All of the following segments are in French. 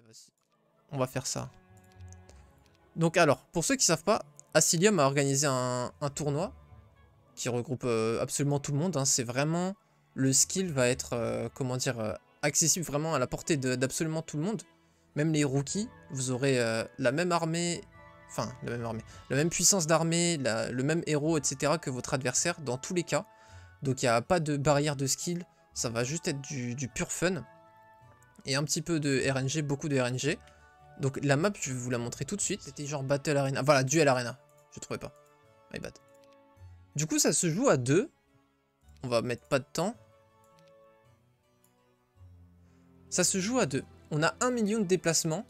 vas-y. On va faire ça. Donc alors, pour ceux qui savent pas, Asilium a organisé un tournoi qui regroupe absolument tout le monde. Hein. C'est vraiment... Le skill va être, comment dire, accessible vraiment à la portée d'absolument tout le monde. Même les rookies, vous aurez la même armée... Enfin, la même armée. La même puissance d'armée, le même héros, etc. que votre adversaire dans tous les cas. Donc il n'y a pas de barrière de skill. Ça va juste être du pur fun. Et un petit peu de RNG, beaucoup de RNG. Donc la map, je vais vous la montrer tout de suite. C'était genre Battle Arena. Voilà, Duel Arena. Je trouvais pas. My bad. Du coup, ça se joue à 2. On va mettre pas de temps. Ça se joue à 2. On a 1 million de déplacements.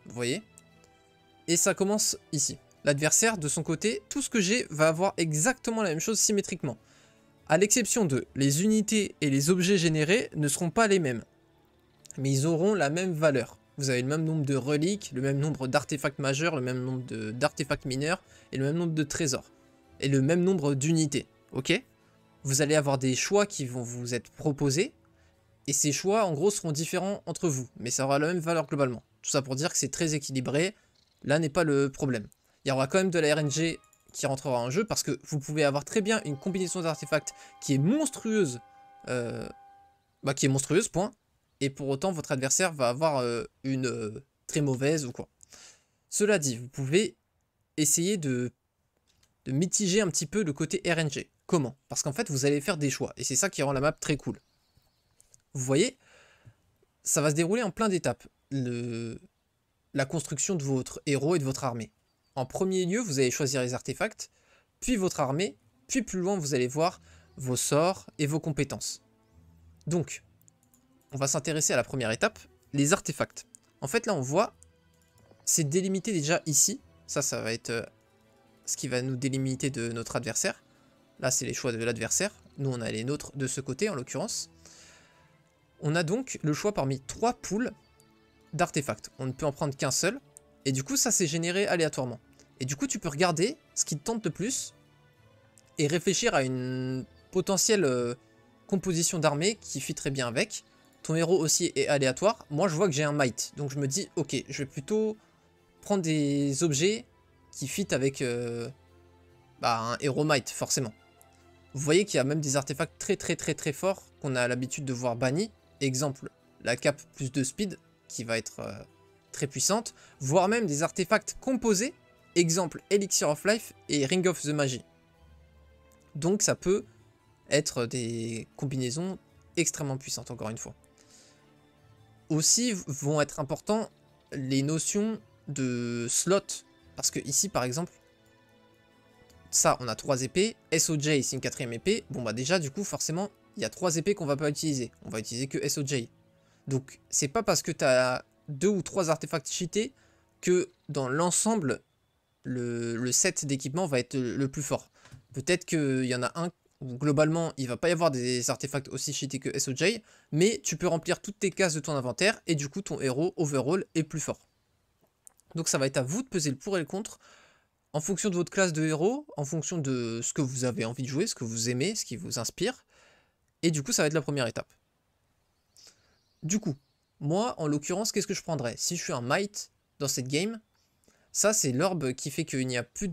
Vous voyez. Et ça commence ici. L'adversaire, de son côté, tout ce que j'ai va avoir exactement la même chose symétriquement. À l'exception de les unités et les objets générés ne seront pas les mêmes. Mais ils auront la même valeur. Vous avez le même nombre de reliques, le même nombre d'artefacts majeurs, le même nombre d'artefacts mineurs et le même nombre de trésors. Et le même nombre d'unités. Ok? Vous allez avoir des choix qui vont vous être proposés. Et ces choix, en gros, seront différents entre vous. Mais ça aura la même valeur globalement. Tout ça pour dire que c'est très équilibré. Là n'est pas le problème. Il y aura quand même de la RNG qui rentrera en jeu. Parce que vous pouvez avoir très bien une combinaison d'artefacts qui est monstrueuse. Qui est monstrueuse, point. Et pour autant, votre adversaire va avoir une très mauvaise ou quoi. Cela dit, vous pouvez essayer de mitiger un petit peu le côté RNG. Comment? Parce qu'en fait, vous allez faire des choix. Et c'est ça qui rend la map très cool. Vous voyez, ça va se dérouler en plein d'étapes. La construction de votre héros et de votre armée. En premier lieu, vous allez choisir les artefacts, puis votre armée, puis plus loin, vous allez voir vos sorts et vos compétences. Donc, on va s'intéresser à la première étape, les artefacts. En fait, là, on voit, c'est délimité déjà ici. Ça va être ce qui va nous délimiter de notre adversaire. Là, c'est les choix de l'adversaire. Nous, on a les nôtres de ce côté, en l'occurrence. On a donc le choix parmi 3 pools d'artefacts. On ne peut en prendre qu'un seul. Et du coup, ça, c'est généré aléatoirement. Et du coup, tu peux regarder ce qui te tente le plus et réfléchir à une potentielle composition d'armée qui fit très bien avec. Ton héros aussi est aléatoire. Moi, je vois que j'ai un might. Donc, je me dis, ok, je vais plutôt prendre des objets qui fit avec un héros might, forcément. Vous voyez qu'il y a même des artefacts très forts qu'on a l'habitude de voir bannis. Exemple, la cape plus de speed, qui va être très puissante. Voire même des artefacts composés. Exemple, Elixir of Life et Ring of the Magie. Donc, ça peut être des combinaisons extrêmement puissantes, encore une fois. Aussi vont être importants les notions de slot. Parce que ici, par exemple, ça, on a 3 épées. SOJ, c'est une 4ème épée. Bon, bah déjà, du coup, forcément, il y a 3 épées qu'on va pas utiliser. On va utiliser que SOJ. Donc, c'est pas parce que tu as 2 ou 3 artefacts cheatés que dans l'ensemble, le set d'équipement va être le plus fort. Peut-être qu'il y en a un où globalement, il va pas y avoir des artefacts aussi cheatés que SOJ, mais tu peux remplir toutes tes cases de ton inventaire et du coup, ton héros overall est plus fort. Donc, ça va être à vous de peser le pour et le contre en fonction de votre classe de héros, en fonction de ce que vous avez envie de jouer, ce que vous aimez, ce qui vous inspire. Et du coup, ça va être la première étape. Du coup, moi, en l'occurrence, qu'est-ce que je prendrais? Si je suis un might dans cette game, ça, c'est l'orbe qui fait qu'il n'y a plus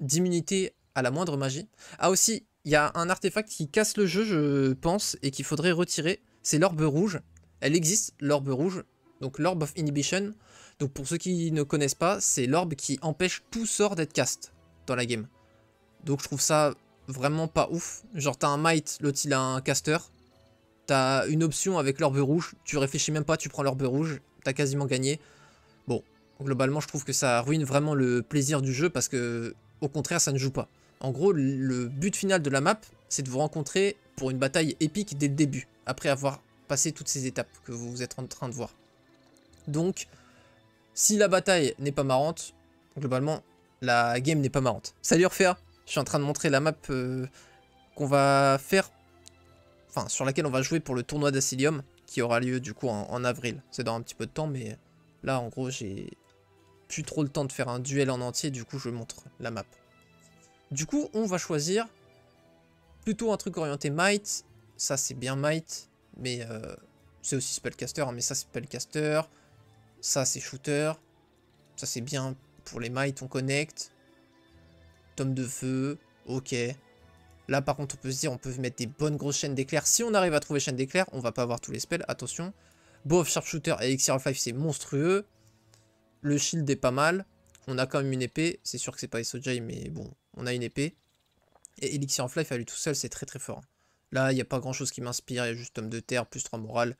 d'immunité à la moindre magie. Ah aussi, il y a un artefact qui casse le jeu, je pense, et qu'il faudrait retirer. C'est l'orbe rouge. Elle existe, l'orbe rouge. Donc l'orbe of inhibition. Donc pour ceux qui ne connaissent pas, c'est l'orbe qui empêche tout sort d'être cast dans la game. Donc je trouve ça vraiment pas ouf. Genre t'as un might, l'autre il a un caster. T'as une option avec l'orbe rouge, tu réfléchis même pas, tu prends l'orbe rouge, t'as quasiment gagné. Bon, globalement je trouve que ça ruine vraiment le plaisir du jeu parce que au contraire ça ne joue pas. En gros le but final de la map c'est de vous rencontrer pour une bataille épique dès le début, après avoir passé toutes ces étapes que vous êtes en train de voir. Donc si la bataille n'est pas marrante, globalement la game n'est pas marrante. Salut Orphea, je suis en train de montrer la map qu'on va faire, enfin sur laquelle on va jouer pour le tournoi d'Asilium qui aura lieu du coup en avril. C'est dans un petit peu de temps mais là en gros j'ai plus trop le temps de faire un duel en entier, du coup je montre la map. Du coup on va choisir plutôt un truc orienté might, ça c'est bien might, mais c'est aussi spellcaster, hein, mais ça c'est spellcaster. Ça, c'est shooter. Ça, c'est bien pour les mites, on connecte. Tome de feu. Ok. Là, par contre, on peut se dire, on peut mettre des bonnes grosses chaînes d'éclairs. Si on arrive à trouver chaîne d'éclairs, on va pas avoir tous les spells. Attention. Bow of Sharpshooter et Elixir of Life, c'est monstrueux. Le shield est pas mal. On a quand même une épée. C'est sûr que c'est pas SOJ, mais bon, on a une épée. Et Elixir of Life à lui tout seul, c'est très très fort. Là, il n'y a pas grand chose qui m'inspire. Il y a juste Homme de Terre, plus 3 morale.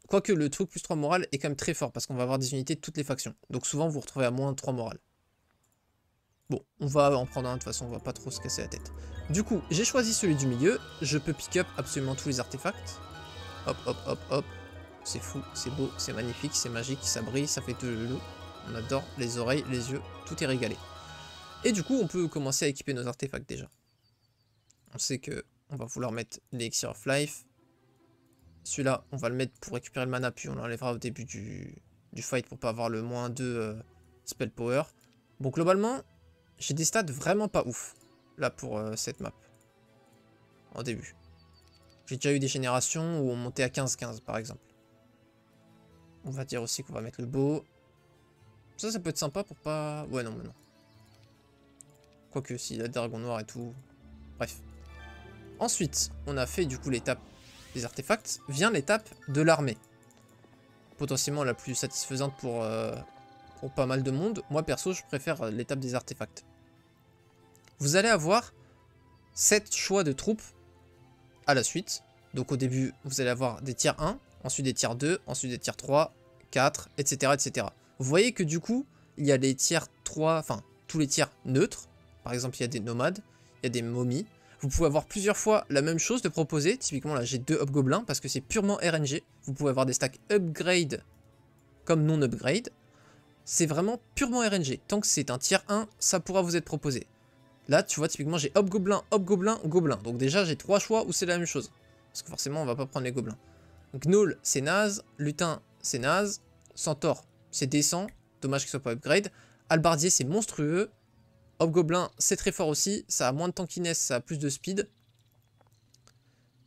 Quoique le truc plus 3 morale est quand même très fort parce qu'on va avoir des unités de toutes les factions. Donc souvent, vous vous retrouvez à moins 3 morale. Bon, on va en prendre un, de toute façon, on va pas trop se casser la tête. Du coup, j'ai choisi celui du milieu. Je peux pick up absolument tous les artefacts. Hop, hop, hop, hop. C'est fou, c'est beau, c'est magnifique, c'est magique, ça brille, ça fait tout le loup. On adore les oreilles, les yeux, tout est régalé. Et du coup, on peut commencer à équiper nos artefacts déjà. On sait que on va vouloir mettre l'Elixir of Life. Celui-là, on va le mettre pour récupérer le mana, puis on l'enlèvera au début du fight pour pas avoir le moins 2 spell power. Bon, globalement, j'ai des stats vraiment pas ouf, là, pour cette map. En début. J'ai déjà eu des générations où on montait à 15-15, par exemple. On va dire aussi qu'on va mettre le bow. Ça peut être sympa pour pas... Ouais, non, mais non. Quoique, si, la dragon noir et tout... Bref. Ensuite, on a fait, du coup, l'étape des artefacts. Vient l'étape de l'armée. Potentiellement la plus satisfaisante pour pas mal de monde. Moi, perso, je préfère l'étape des artefacts. Vous allez avoir 7 choix de troupes à la suite. Donc, au début, vous allez avoir des tiers 1, ensuite des tiers 2, ensuite des tiers 3, 4, etc., etc. Vous voyez que du coup, il y a les tiers 3, enfin, tous les tiers neutres. Par exemple, il y a des nomades, il y a des momies. Vous pouvez avoir plusieurs fois la même chose de proposer. Typiquement, là, j'ai 2 hobgoblins parce que c'est purement RNG. Vous pouvez avoir des stacks upgrade comme non upgrade. C'est vraiment purement RNG. Tant que c'est un tiers 1, ça pourra vous être proposé. Là, tu vois, typiquement, j'ai hobgoblin, hobgoblin, gobelin. Donc déjà, j'ai 3 choix où c'est la même chose. Parce que forcément, on va pas prendre les gobelins. Gnoll, c'est naze. Lutin, c'est naze. Centaure, c'est décent. Dommage qu'il soit pas upgrade. Albardier, c'est monstrueux. Hobgoblin, c'est très fort aussi. Ça a moins de tankiness, ça a plus de speed.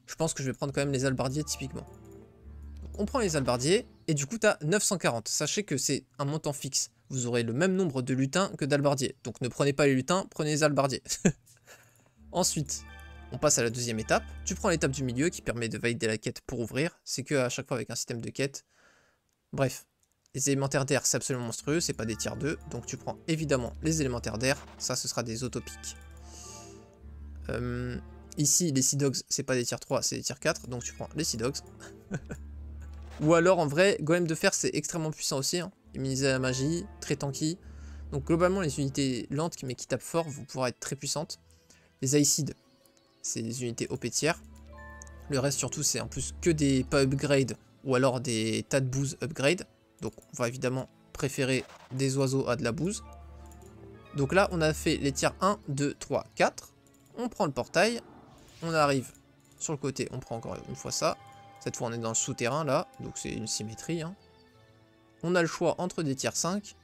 Je pense que je vais prendre quand même les albardiers typiquement. Donc, on prend les albardiers. Et du coup, tu as 940. Sachez que c'est un montant fixe. Vous aurez le même nombre de lutins que d'albardiers. Donc ne prenez pas les lutins, prenez les albardiers. Ensuite, on passe à la deuxième étape. Tu prends l'étape du milieu qui permet de valider la quête pour ouvrir. C'est que à chaque fois avec un système de quête. Bref. Les élémentaires d'air, c'est absolument monstrueux, c'est pas des tiers 2. Donc tu prends évidemment les élémentaires d'air. Ça, ce sera des autopiques. Ici, les Sea Dogs, c'est pas des tiers 3, c'est des tiers 4. Donc tu prends les Sea Dogs. Ou alors, en vrai, Golem de Fer, c'est extrêmement puissant aussi. Hein. Immunisé à la magie, très tanky. Donc globalement, les unités lentes mais qui tapent fort vont pouvoir être très puissantes. Les Aicides, c'est des unités OP tiers. Le reste, surtout, c'est en plus que des pas upgrade ou alors des tas de bouse upgrade. Donc on va évidemment préférer des oiseaux à de la bouse. Donc là, on a fait les tiers 1, 2, 3, 4. On prend le portail. On arrive sur le côté, on prend encore une fois ça. Cette fois, on est dans le souterrain là, donc c'est une symétrie. Hein. On a le choix entre des tiers 5.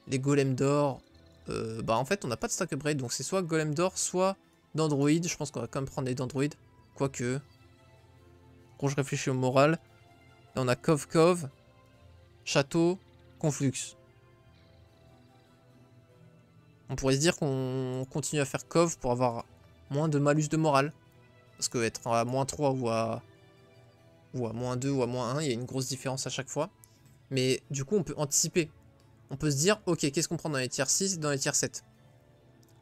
Les golems d'or, en fait, on n'a pas de stack upgrade, donc c'est soit golem d'or, soit d'android. Je pense qu'on va quand même prendre les d'android. Quoique, quand je réfléchis au moral, là on a Cove, Château, Conflux. On pourrait se dire qu'on continue à faire Cove pour avoir moins de malus de morale. Parce que être à moins 3 ou à moins 2 ou à moins 1, il y a une grosse différence à chaque fois. Mais du coup, on peut anticiper. On peut se dire, ok, qu'est-ce qu'on prend dans les tiers 6 et dans les tiers 7?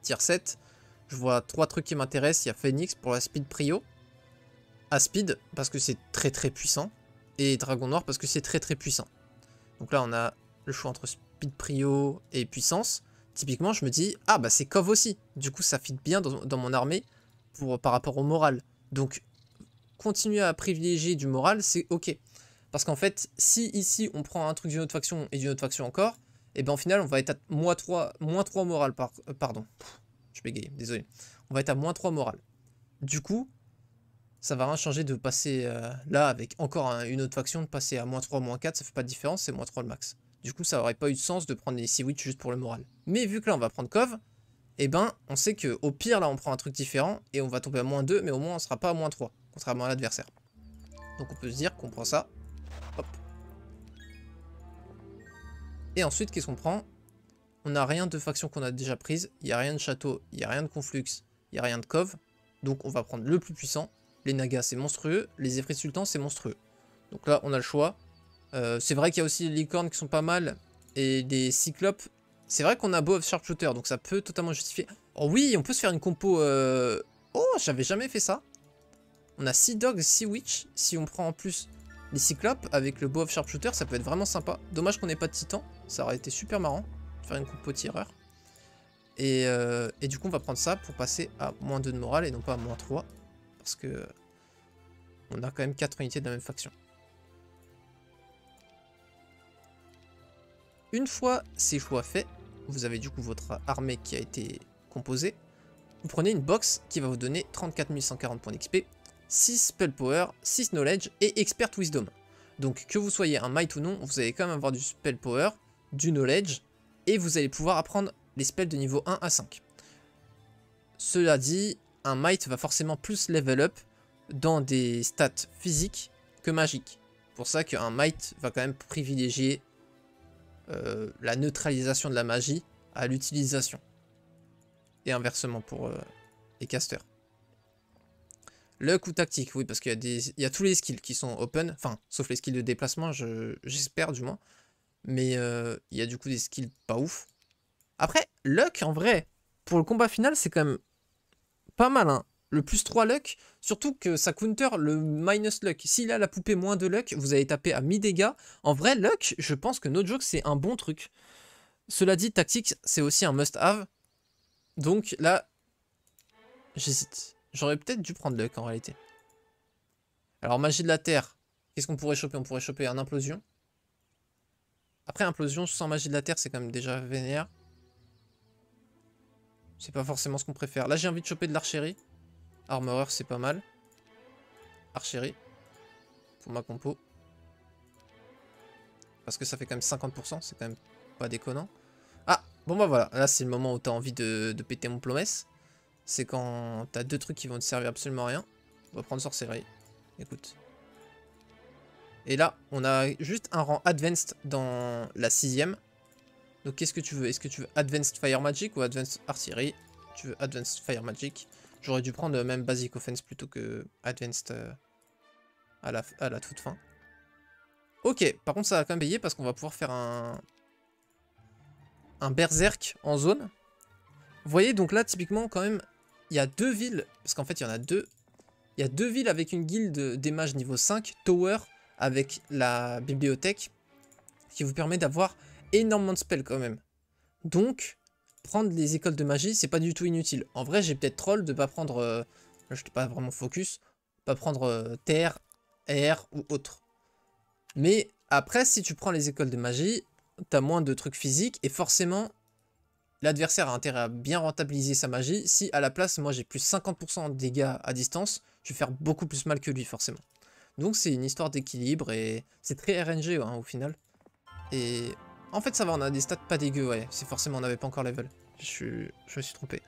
Tiers 7, je vois 3 trucs qui m'intéressent. Il y a Phoenix pour la speed prio. Speed, parce que c'est très très puissant. Et Dragon Noir, parce que c'est très très puissant. Donc là, on a le choix entre speed prio et puissance. Typiquement, je me dis, ah bah c'est Cove aussi. Du coup, ça fit bien dans mon armée par rapport au moral. Donc, continuer à privilégier du moral, c'est ok. Parce qu'en fait, si ici, on prend un truc d'une autre faction et d'une autre faction encore, et ben au final, on va être à moins 3 moral. Pardon, je bégaye, désolé. On va être à moins 3 moral. Du coup, ça va rien changer de passer là avec encore une autre faction, de passer à moins 3, moins 4, ça fait pas de différence, c'est moins 3 le max. Du coup, ça aurait pas eu de sens de prendre les Sea Witch juste pour le moral. Mais vu que là, on va prendre Cove, et ben on sait que au pire, là, on prend un truc différent et on va tomber à moins 2, mais au moins, on sera pas à moins 3, contrairement à l'adversaire. Donc on peut se dire qu'on prend ça. Hop. Et ensuite, qu'est-ce qu'on prend? On n'a rien de faction qu'on a déjà prise. Il n'y a rien de château, il n'y a rien de conflux, il n'y a rien de cove. Donc on va prendre le plus puissant. Les Nagas, c'est monstrueux. Les Efrit Sultans, c'est monstrueux. Donc là, on a le choix. C'est vrai qu'il y a aussi les licornes qui sont pas mal. Et des cyclopes. C'est vrai qu'on a Bow of Sharpshooter, donc ça peut totalement justifier. Oh oui, on peut se faire une compo... Oh, j'avais jamais fait ça. On a Sea Dog, Sea Witch. Si on prend en plus les cyclopes avec le Bow of Sharpshooter, ça peut être vraiment sympa. Dommage qu'on n'ait pas de titan. Ça aurait été super marrant de faire une compo tireur. Et du coup, on va prendre ça pour passer à moins 2 de morale et non pas à moins 3. Parce que on a quand même 4 unités de la même faction. Une fois ces choix faits, vous avez du coup votre armée qui a été composée. Vous prenez une box qui va vous donner 34 140 points d'XP, 6 Spell Power, 6 Knowledge et Expert Wisdom. Donc que vous soyez un Might ou non, vous allez quand même avoir du Spell Power, du Knowledge, et vous allez pouvoir apprendre les spells de niveau 1 à 5. Cela dit, un Might va forcément plus level up dans des stats physiques que magiques. C'est pour ça qu'un Might va quand même privilégier la neutralisation de la magie à l'utilisation. Et inversement pour les casters. Luck ou tactique, oui, parce qu'il y a tous les skills qui sont open, enfin, sauf les skills de déplacement, j'espère du moins. Mais il y a du coup des skills pas ouf. Après, luck, en vrai, pour le combat final, c'est quand même pas mal, hein. Le plus 3 luck, surtout que ça counter le minus luck. S'il a la poupée moins de luck, vous allez taper à mi-dégâts. En vrai, luck, je pense que no joke, c'est un bon truc. Cela dit, tactique, c'est aussi un must-have. Donc là, j'hésite. J'aurais peut-être dû prendre luck en réalité. Alors, magie de la terre, qu'est-ce qu'on pourrait choper? On pourrait choper un implosion. Après, implosion sans magie de la terre, c'est quand même déjà vénère. C'est pas forcément ce qu'on préfère. Là, j'ai envie de choper de l'archérie. Armoreur, c'est pas mal. Archérie. Pour ma compo. Parce que ça fait quand même 50%. C'est quand même pas déconnant. Ah, bon bah voilà. Là, c'est le moment où t'as envie de péter mon promesse. C'est quand t'as deux trucs qui vont te servir absolument à rien. On va prendre sorcellerie. Écoute. Et là, on a juste un rang Advanced dans la 6ème. Donc qu'est-ce que tu veux? Est-ce que tu veux Advanced Fire Magic ou Advanced Artillery? Tu veux Advanced Fire Magic. J'aurais dû prendre même Basic Offense plutôt que Advanced à la toute fin. Ok, par contre ça va quand même payer parce qu'on va pouvoir faire un Berserk en zone. Vous voyez, donc là typiquement quand même, il y a deux villes, parce qu'en fait il y en a deux. Il y a deux villes avec une guilde des mages niveau 5, Tower, avec la bibliothèque, qui vous permet d'avoir énormément de spells quand même. Donc, prendre les écoles de magie, c'est pas du tout inutile. En vrai, j'ai peut-être troll de pas prendre... je n'étais pas vraiment focus. Pas prendre terre, air ou autre. Mais après, si tu prends les écoles de magie, t'as moins de trucs physiques. Et forcément, l'adversaire a intérêt à bien rentabiliser sa magie. Si à la place, moi j'ai plus 50% de dégâts à distance, je vais faire beaucoup plus mal que lui forcément. Donc c'est une histoire d'équilibre et c'est très RNG hein, au final. Et... en fait ça va, on a des stats pas dégueux, ouais. C'est forcément on n'avait pas encore level. Je me suis trompé.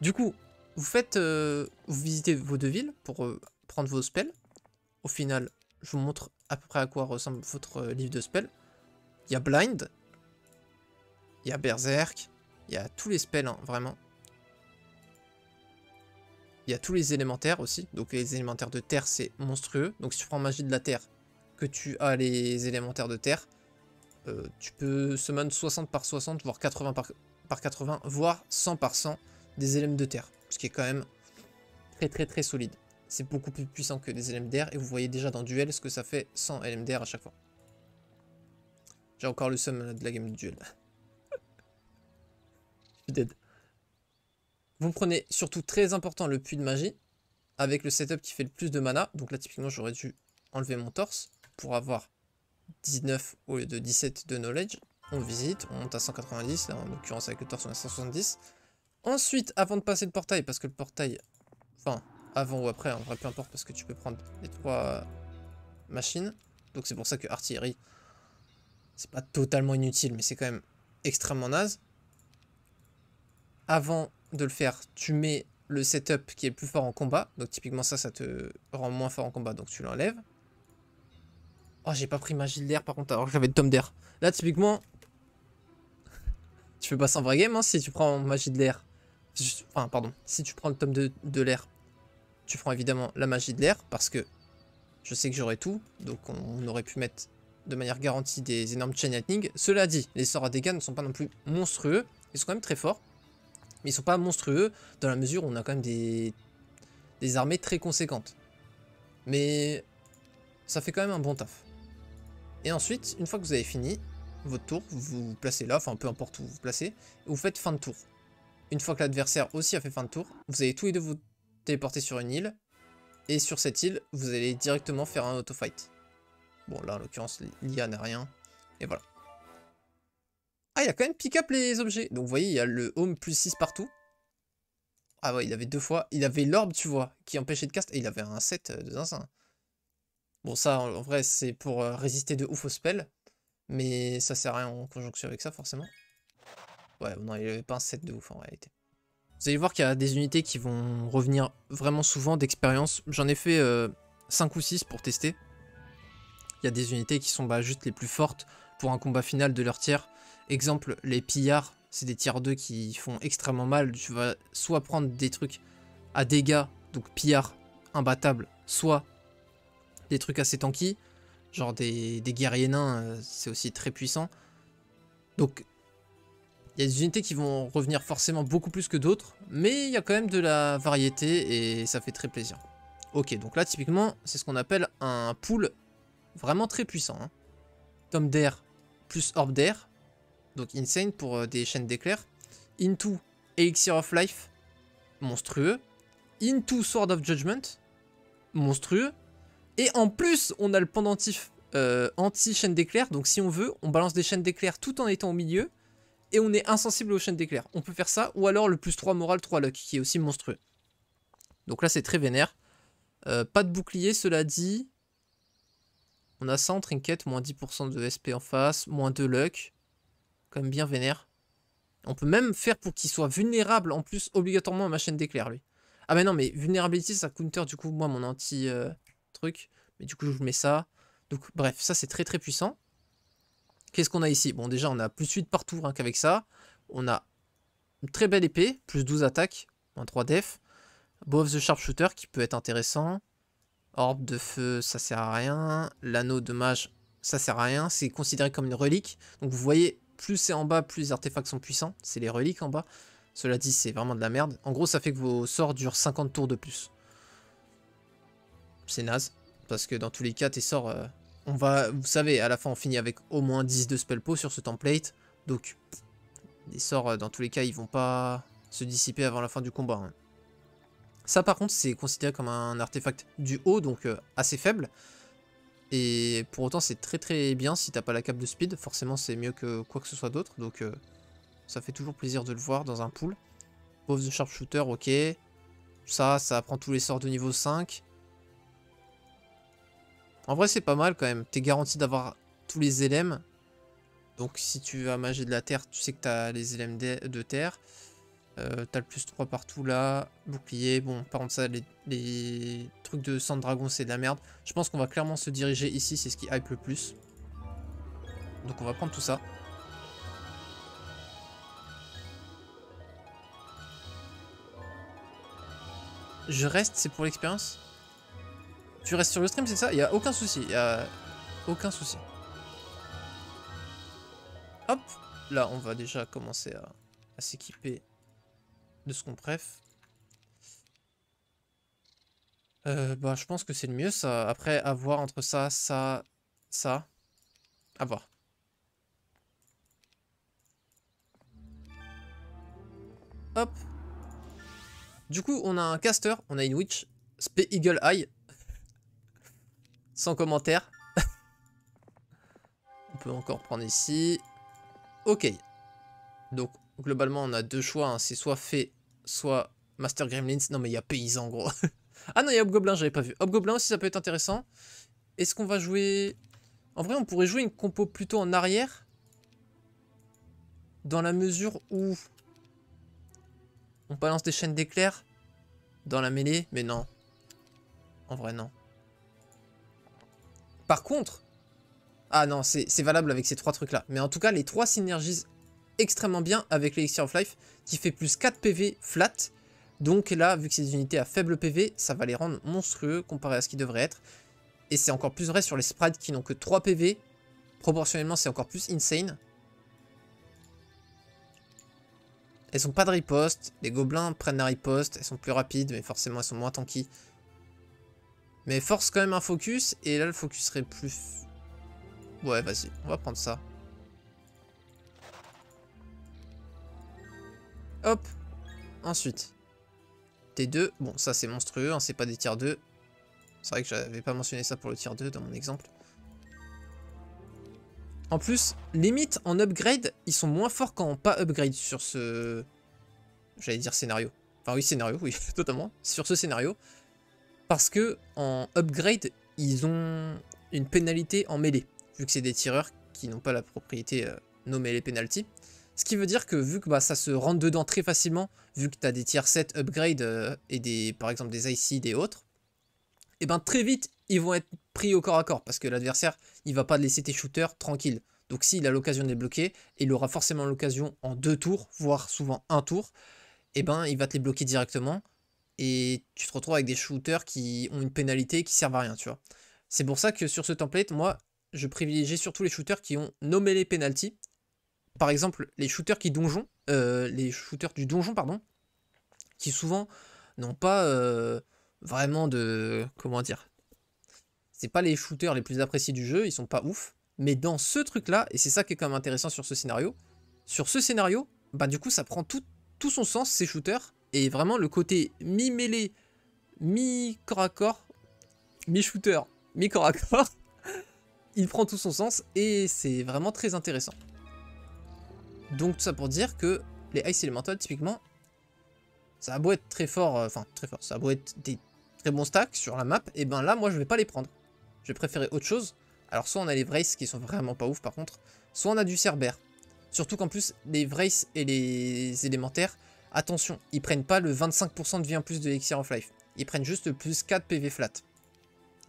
Du coup, vous faites... vous visitez vos deux villes pour prendre vos spells. Au final, je vous montre à peu près à quoi ressemble votre livre de spells. Il y a Blind. Il y a Berserk. Il y a tous les spells, hein, vraiment. Il y a tous les élémentaires aussi. Donc les élémentaires de terre, c'est monstrueux. Donc si tu prends magie de la terre, que tu as les élémentaires de terre, tu peux summon 60 par 60, voire 80 par 80, voire 100 par 100 des éléments de terre. Ce qui est quand même très solide. C'est beaucoup plus puissant que des éléments d'air. Et vous voyez déjà dans Duel ce que ça fait 100 éléments d'air à chaque fois. J'ai encore le sum de la game de Duel. Je suis dead. Vous prenez surtout très important le puits de magie. Avec le setup qui fait le plus de mana. Donc là typiquement j'aurais dû enlever mon torse pour avoir 19 au lieu de 17 de knowledge. On visite, on monte à 190, là, en l'occurrence avec le torse on est à 170. Ensuite, avant de passer le portail, parce que le portail, enfin, avant ou après, en vrai peu importe, parce que tu peux prendre les trois machines. Donc c'est pour ça que artillerie, c'est pas totalement inutile, mais c'est quand même extrêmement naze. Avant de le faire, tu mets le setup qui est le plus fort en combat. Donc typiquement ça te rend moins fort en combat, donc tu l'enlèves. Oh, j'ai pas pris magie de l'air par contre, alors que j'avais le tome d'air. Là, typiquement, Tu fais pas ça en vrai game, hein, si tu prends magie de l'air. Enfin, pardon. Si tu prends le tome de l'air, tu prends évidemment la magie de l'air, parce que je sais que j'aurai tout. Donc on aurait pu mettre de manière garantie des énormes chain lightning. Cela dit, les sorts à dégâts ne sont pas non plus monstrueux. Ils sont quand même très forts. Mais ils sont pas monstrueux dans la mesure où on a quand même des armées très conséquentes. Mais ça fait quand même un bon taf. Et ensuite, une fois que vous avez fini votre tour, vous vous placez là, enfin peu importe où vous vous placez, et vous faites fin de tour. Une fois que l'adversaire aussi a fait fin de tour, vous allez tous les deux vous téléporter sur une île, et sur cette île, vous allez directement faire un auto-fight. Bon là en l'occurrence, l'IA n'a rien, et voilà. Ah, il a quand même pick-up les objets, donc vous voyez, il y a le home plus 6 partout. Ah ouais, il avait 2 fois, il avait l'orbe, tu vois, qui empêchait de cast, et il avait un 7 de zinzin. Bon ça, en vrai, c'est pour résister de ouf au spell. Mais ça sert à rien en conjonction avec ça, forcément. Ouais, non, il n'y avait pas un 7 de ouf, en réalité. Vous allez voir qu'il y a des unités qui vont revenir vraiment souvent d'expérience. J'en ai fait 5 ou 6 pour tester. Il y a des unités qui sont bah, juste les plus fortes pour un combat final de leur tiers. Exemple, les pillards, c'est des tiers 2 qui font extrêmement mal. Tu vas soit prendre des trucs à dégâts, donc pillards imbattables, soit des trucs assez tanky, genre des guerriers nains, c'est aussi très puissant. Donc, il y a des unités qui vont revenir forcément beaucoup plus que d'autres, mais il y a quand même de la variété et ça fait très plaisir. Ok, donc là, typiquement, c'est ce qu'on appelle un pool vraiment très puissant. Hein. Tome d'air plus orbe d'air, donc insane pour des chaînes d'éclairs. Into Elixir of Life, monstrueux. Into Sword of Judgment, monstrueux. Et en plus, on a le pendentif anti-chaîne d'éclairs. Donc si on veut, on balance des chaînes d'éclairs tout en étant au milieu. Et on est insensible aux chaînes d'éclairs. On peut faire ça. Ou alors le plus 3 moral, 3 luck, qui est aussi monstrueux. Donc là, c'est très vénère. Pas de bouclier, cela dit. On a ça en trinket. Moins 10% de SP en face. Moins 2 luck. Quand même bien vénère. On peut même faire pour qu'il soit vulnérable en plus obligatoirement à ma chaîne d'éclairs, lui. Ah mais non, mais vulnérabilité, ça counter du coup, moi, mon anti-truc. Mais du coup, je mets ça. Donc bref, ça c'est très très puissant. Qu'est-ce qu'on a ici? Bon, déjà, on a plus 8 partout rien qu'avec ça. On a une très belle épée, plus 12 attaques, moins 3 def. Bow of the Sharpshooter qui peut être intéressant. Orbe de feu, ça sert à rien. L'anneau de mage, ça sert à rien. C'est considéré comme une relique. Donc vous voyez, plus c'est en bas, plus les artefacts sont puissants. C'est les reliques en bas. Cela dit, c'est vraiment de la merde. En gros, ça fait que vos sorts durent 50 tours de plus. C'est naze. Parce que dans tous les cas, tes sorts... on va, vous savez, à la fin, on finit avec au moins 10 de spell pot sur ce template. Donc, les sorts, dans tous les cas, ils vont pas se dissiper avant la fin du combat. Hein. Ça, par contre, c'est considéré comme un artefact du haut, donc assez faible. Et pour autant, c'est très très bien si t'as pas la cape de speed. Forcément, c'est mieux que quoi que ce soit d'autre. Donc, ça fait toujours plaisir de le voir dans un pool. Bow of the Sharpshooter, ok. Ça prend tous les sorts de niveau 5. En vrai, c'est pas mal quand même. T'es garanti d'avoir tous les éléments. Donc, si tu as magie de la terre, tu sais que t'as les éléments de terre. T'as le plus 3 partout là. Bouclier. Bon, par contre, ça, les trucs de sang de dragon, c'est de la merde. Je pense qu'on va clairement se diriger ici. C'est ce qui hype le plus. Donc, on va prendre tout ça. Je reste, c'est pour l'expérience. Tu restes sur le stream, c'est ça? Il n'y a aucun souci. Il n'y a aucun souci. Hop. Là, on va déjà commencer à s'équiper de ce qu'on préfère. Bah, je pense que c'est le mieux, ça. Après, à voir entre ça, ça, ça. À voir. Hop. Du coup, on a un caster, on a une witch. Spé Eagle Eye. Sans commentaire. On peut encore prendre ici. Ok. Donc, globalement, on a deux choix. Hein. C'est soit Fée, soit Master Gremlins. Non, mais il y a Paysan, gros. Ah non, il y a Hobgoblin, j'avais pas vu. Hobgoblin aussi, ça peut être intéressant. Est-ce qu'on va jouer... En vrai, on pourrait jouer une compo plutôt en arrière. Dans la mesure où... on balance des chaînes d'éclairs dans la mêlée. Mais non. En vrai, non. Par contre... Ah non, c'est valable avec ces trois trucs-là. Mais en tout cas, les trois synergisent extrêmement bien avec l'Elixir of Life qui fait plus 4 PV flat. Donc là, vu que c'est des unités à faible PV, ça va les rendre monstrueux comparé à ce qu'ils devraient être. Et c'est encore plus vrai sur les sprites qui n'ont que 3 PV. Proportionnellement, c'est encore plus insane. Elles ont pas de riposte. Les gobelins prennent la riposte. Elles sont plus rapides, mais forcément, elles sont moins tanky. Mais force quand même un focus. Et là, le focus serait plus... Ouais, vas-y. On va prendre ça. Hop. Ensuite. T2. Bon, ça, c'est monstrueux. Hein, c'est pas des tiers 2. C'est vrai que j'avais pas mentionné ça pour le tier 2 dans mon exemple. En plus, limite en upgrade, ils sont moins forts qu'en pas upgrade sur ce... J'allais dire scénario. Enfin oui, scénario, oui, totalement. Sur ce scénario. Parce que en upgrade, ils ont une pénalité en mêlée. Vu que c'est des tireurs qui n'ont pas la propriété no melee penalty. Ce qui veut dire que vu que bah, ça se rentre dedans très facilement, vu que tu as des tier 7 upgrade et des, par exemple des IC et autres, et ben très vite, ils vont être pris au corps à corps. Parce que l'adversaire, il va pas laisser tes shooters tranquilles. Donc s'il a l'occasion de les bloquer, il aura forcément l'occasion en 2 tours, voire souvent 1 tour, et ben il va te les bloquer directement. Et tu te retrouves avec des shooters qui ont une pénalité qui servent à rien, tu vois. C'est pour ça que sur ce template, moi, je privilégie surtout les shooters qui ont no melee penalty. Par exemple, les shooters qui donjon, les shooters du donjon, pardon, qui souvent n'ont pas vraiment de... Comment dire? C'est pas les shooters les plus appréciés du jeu, ils sont pas ouf. Mais dans ce truc-là, et c'est ça qui est quand même intéressant sur ce scénario, bah du coup ça prend tout son sens, ces shooters, et vraiment le côté mi-mêlée, mi-corps à corps, mi-shooter, mi-corps à corps, il prend tout son sens, et c'est vraiment très intéressant. Donc tout ça pour dire que les Ice Elemental, typiquement, ça a beau être très fort, ça a beau être des très bons stacks sur la map, et ben là, moi je vais pas les prendre. Je vais préférer autre chose. Alors soit on a les Vrace qui sont vraiment pas ouf par contre, soit on a du Cerbère. Surtout qu'en plus, les Vrace et les élémentaires, attention, ils prennent pas le 25% de vie en plus de l'Elixir of Life. Ils prennent juste le plus 4 PV flat.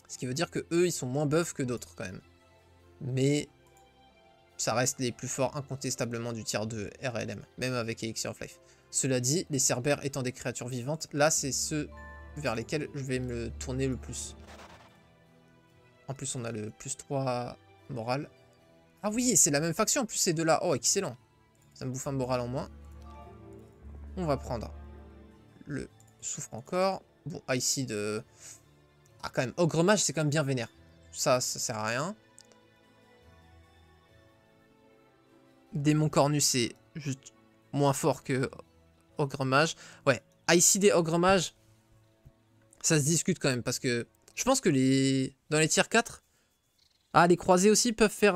Ce qui veut dire que eux, ils sont moins buffs que d'autres quand même. Mais ça reste les plus forts incontestablement du tier 2 RLM, même avec Elixir of Life. Cela dit, les Cerbères étant des créatures vivantes, là c'est ceux vers lesquels je vais me tourner le plus. En plus, on a le plus 3 moral. Ah oui, c'est la même faction en plus ces deux-là. Oh, excellent. Ça me bouffe un moral en moins. On va prendre le souffre encore. Bon, ici de... Ah, quand même, Ogre Mage, c'est quand même bien vénère. Ça sert à rien. Démon Cornu, c'est juste moins fort que Ogre Mage. Ouais, ici des Ogre Mage, ça se discute quand même parce que je pense que dans les tiers 4, ah, les croisés aussi peuvent faire,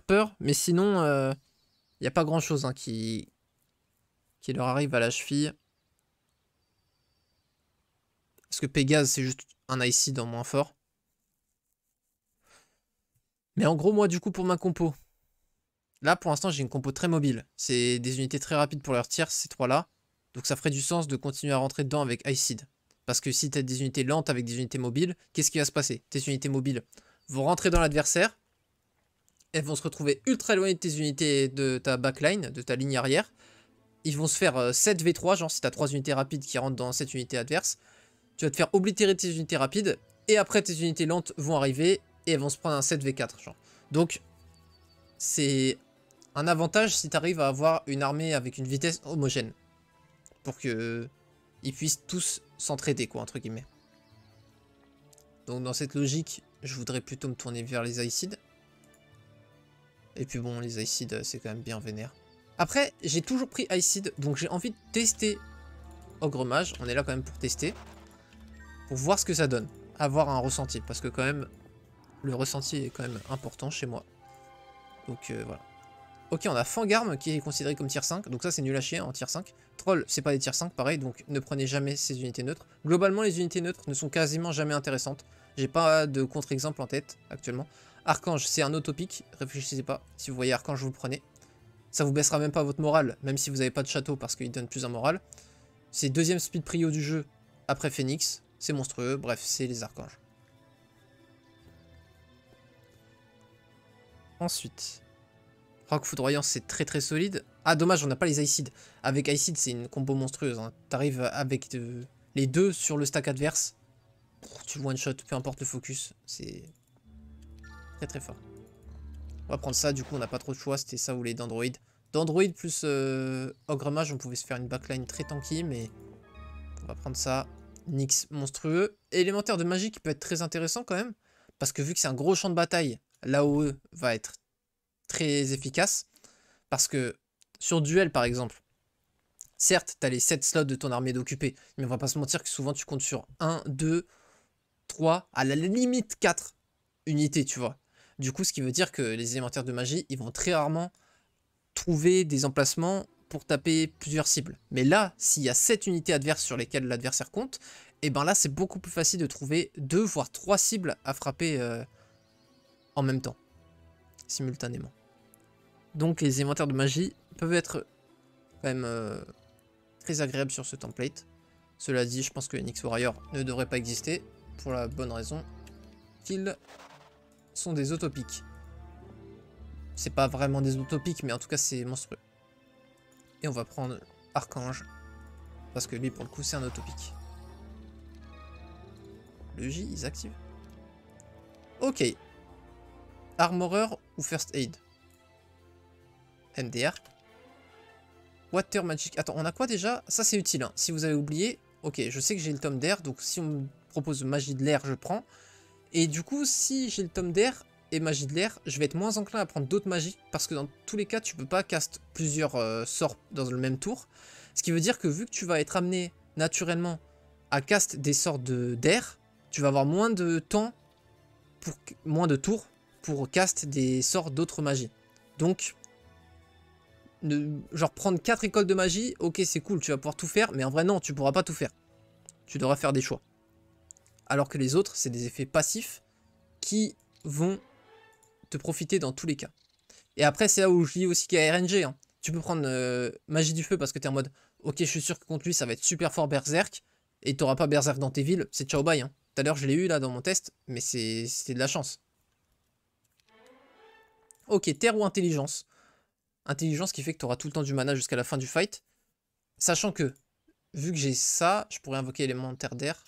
peur, mais sinon, il n'y a pas grand chose hein, qui leur arrive à la cheville. Parce que Pégase, c'est juste un IC dans moins fort. Mais en gros, moi, du coup, pour ma compo, là, pour l'instant, j'ai une compo très mobile. C'est des unités très rapides pour leur tir, ces trois-là. Donc ça ferait du sens de continuer à rentrer dedans avec Iced. Parce que si tu as des unités lentes avec des unités mobiles, qu'est-ce qui va se passer? Tes unités mobiles vont rentrer dans l'adversaire. Elles vont se retrouver ultra éloignées de tes unités de ta backline, de ta ligne arrière. Ils vont se faire 7v3, genre si tu as 3 unités rapides qui rentrent dans cette unité adverse. Tu vas te faire oblitérer tes unités rapides. Et après, tes unités lentes vont arriver et elles vont se prendre un 7v4. Genre. Donc, c'est un avantage si tu arrives à avoir une armée avec une vitesse homogène. Pour que ils puissent tous s'entraider, quoi, entre guillemets. Donc, dans cette logique, je voudrais plutôt me tourner vers les Iced. Et puis bon, les Iced, c'est quand même bien vénère. Après, j'ai toujours pris Iced, donc j'ai envie de tester Ogre Mage. On est là quand même pour tester. Pour voir ce que ça donne. Avoir un ressenti. Parce que quand même, le ressenti est quand même important chez moi. Donc voilà. Ok, on a Fangarm qui est considéré comme tier 5. Donc ça, c'est nul à chier en tier 5. Troll, c'est pas des tier 5, pareil. Donc ne prenez jamais ces unités neutres. Globalement, les unités neutres ne sont quasiment jamais intéressantes. J'ai pas de contre-exemple en tête actuellement. Archange, c'est un auto-pick. Réfléchissez pas. Si vous voyez Archange, vous le prenez. Ça vous baissera même pas votre morale, même si vous n'avez pas de château parce qu'il donne plus un moral. C'est deuxième speed prio du jeu après Phoenix. C'est monstrueux. Bref, c'est les archanges. Ensuite, Roc foudroyant, c'est très très solide. Ah, dommage, on n'a pas les Icid. Avec Icid, c'est une combo monstrueuse. Hein. T'arrives avec les deux sur le stack adverse. Tu le one-shot, peu importe le focus. C'est très très fort. On va prendre ça, du coup, on n'a pas trop de choix. C'était ça ou les d'Android. D'Android plus Ogre Mage, on pouvait se faire une backline très tanky, mais on va prendre ça. Nyx monstrueux. Élémentaire de magie qui peut être très intéressant quand même. Parce que vu que c'est un gros champ de bataille, l'AOE va être très efficace. Parce que sur duel par exemple, certes tu as les 7 slots de ton armée d'occupés, mais on va pas se mentir que souvent tu comptes sur 1, 2, 3, à la limite 4 unités, tu vois. Du coup, ce qui veut dire que les élémentaires de magie, ils vont très rarement trouver des emplacements pour taper plusieurs cibles. Mais là, s'il y a 7 unités adverses sur lesquelles l'adversaire compte, et ben là c'est beaucoup plus facile de trouver 2 voire 3 cibles à frapper en même temps, simultanément. Donc les élémentaires de magie peuvent être quand même très agréables sur ce template. Cela dit, je pense que les Nyx Warrior ne devraient pas exister, pour la bonne raison qu'ils sont des autopiques. C'est pas vraiment des autopiques, mais en tout cas c'est monstrueux. Et on va prendre Archange, parce que lui pour le coup c'est un autopique. Le J, ils activent. Ok. Armorer ou First Aid? MDR. Water Magic. Attends, on a quoi déjà? Ça c'est utile, hein. Si vous avez oublié. Ok, je sais que j'ai le tome d'air, donc si on me propose magie de l'air, je prends. Et du coup, si j'ai le tome d'air et magie de l'air, je vais être moins enclin à prendre d'autres magies, parce que dans tous les cas, tu peux pas cast plusieurs sorts dans le même tour. Ce qui veut dire que vu que tu vas être amené naturellement à cast des sorts d'air, tu vas avoir moins de temps, moins de tours pour cast des sorts d'autres magies. Donc, genre prendre 4 écoles de magie, ok c'est cool, tu vas pouvoir tout faire, mais en vrai non, tu pourras pas tout faire. Tu devras faire des choix. Alors que les autres, c'est des effets passifs qui vont te profiter dans tous les cas. Et après, c'est là où je dis aussi qu'il y a RNG. Hein. Tu peux prendre magie du feu parce que tu es en mode, ok, je suis sûr que contre lui, ça va être super fort Berserk, et tu n'auras pas Berserk dans tes villes, c'est ciao bye. Hein. Tout à l'heure, je l'ai eu là dans mon test, mais c'était de la chance. Ok, terre ou intelligence. Intelligence qui fait que tu auras tout le temps du mana jusqu'à la fin du fight. Sachant que, vu que j'ai ça, je pourrais invoquer élémentaire d'air.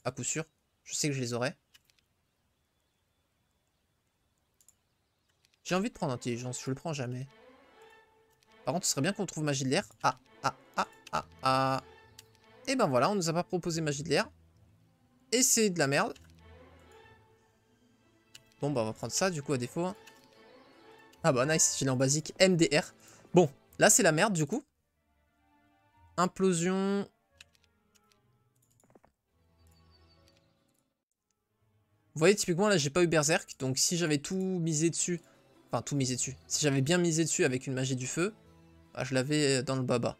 À coup sûr. Je sais que je les aurai. J'ai envie de prendre intelligence, je le prends jamais. Par contre, ce serait bien qu'on trouve magie de l'air. Ah. Et ben voilà, on nous a pas proposé magie de l'air. Et c'est de la merde. Bon bah on va prendre ça du coup à défaut. Hein. Ah bah nice, j'ai l'en basique MDR. Bon, là c'est la merde du coup. Implosion. Vous voyez typiquement là j'ai pas eu Berserk. Donc si j'avais tout misé dessus. Enfin tout misé dessus. Si j'avais bien misé dessus avec une magie du feu. Bah, je l'avais dans le baba.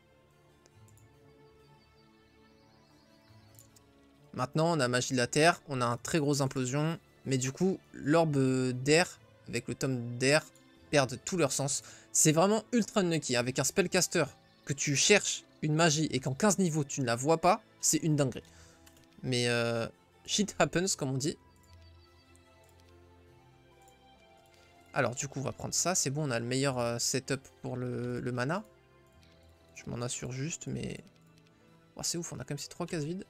Maintenant on a magie de la terre. On a un très gros implosion. Mais du coup l'orbe d'air avec le tome d'air perdent tout leur sens. C'est vraiment ultra unlucky. Avec un spellcaster que tu cherches une magie et qu'en 15 niveaux tu ne la vois pas, c'est une dinguerie. Mais shit happens comme on dit. Alors du coup on va prendre ça, c'est bon, on a le meilleur setup pour le mana. Je m'en assure juste, mais... Oh, c'est ouf, on a quand même ces 3 cases vides.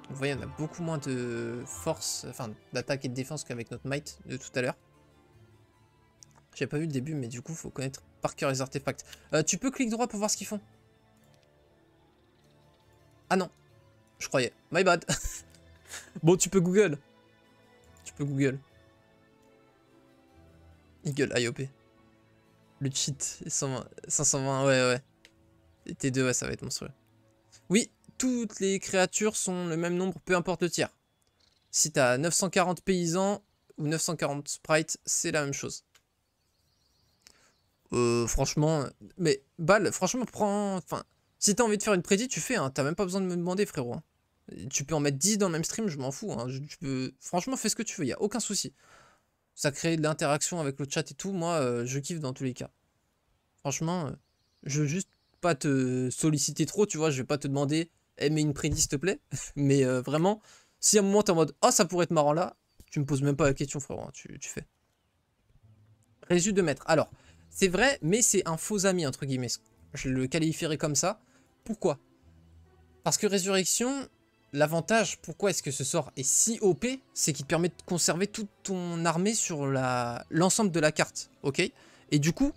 Vous voyez, on a beaucoup moins de force, enfin d'attaque et de défense qu'avec notre might de tout à l'heure. J'ai pas vu le début, mais du coup, faut connaître par cœur les artefacts. Tu peux clic droit pour voir ce qu'ils font. Ah non, je croyais. My bad. Bon, tu peux Google. Tu peux Google. Eagle IOP. Le cheat, 120, 520, ouais. Et T2, ouais, ça va être monstrueux. Oui, toutes les créatures sont le même nombre, peu importe le tiers. Si t'as 940 paysans ou 940 sprites, c'est la même chose. Franchement, mais Bal, franchement, prends. Enfin, si t'as envie de faire une prédit, tu fais, hein. T'as même pas besoin de me demander, frérot. Hein. Tu peux en mettre 10 dans le même stream, je m'en fous. Hein. Franchement, fais ce que tu veux, y a aucun souci. Ça crée de l'interaction avec le chat et tout. Moi, je kiffe dans tous les cas. Franchement, je veux juste pas te solliciter trop, tu vois. Je vais pas te demander, mets une prédit, s'il te plaît. Mais vraiment, si à un moment t'es en mode, oh, ça pourrait être marrant là, tu me poses même pas la question, frérot. Hein. Tu fais. Résu de maître. Alors, c'est vrai, mais c'est un faux ami, entre guillemets. Je le qualifierais comme ça. Pourquoi? Parce que Résurrection, l'avantage, pourquoi est-ce que ce sort est si OP, c'est qu'il te permet de conserver toute ton armée sur l'ensemble de la carte, ok? Et du coup,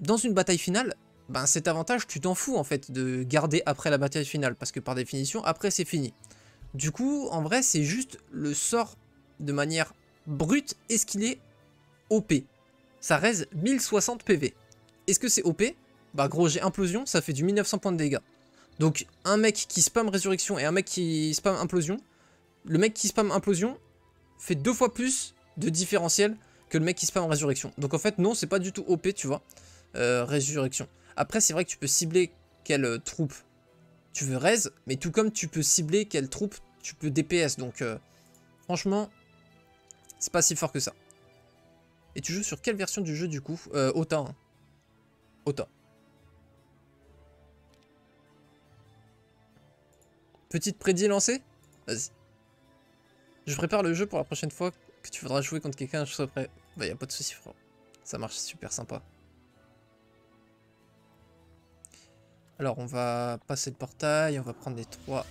dans une bataille finale, ben cet avantage, tu t'en fous en fait de garder après la bataille finale, parce que par définition, après c'est fini. Du coup, en vrai, c'est juste le sort de manière brute, est-ce qu'il est OP? Ça raise 1060 PV. Est-ce que c'est OP? Bah gros, j'ai implosion, ça fait du 1900 points de dégâts. Donc un mec qui spam résurrection et un mec qui spam implosion, le mec qui spam implosion fait 2 fois plus de différentiel que le mec qui spam résurrection. Donc en fait non, c'est pas du tout OP, tu vois, résurrection. Après c'est vrai que tu peux cibler quelle troupe tu veux raise, mais tout comme tu peux cibler quelle troupe tu peux DPS. Donc franchement, c'est pas si fort que ça. Et tu joues sur quelle version du jeu du coup? Ota. Hein. Ota. Petite prédit lancée? Vas-y. Je prépare le jeu pour la prochaine fois que tu voudras jouer contre quelqu'un, je serai prêt. Bah y a pas de soucis frère. Ça marche super sympa. Alors on va passer le portail, on va prendre les 3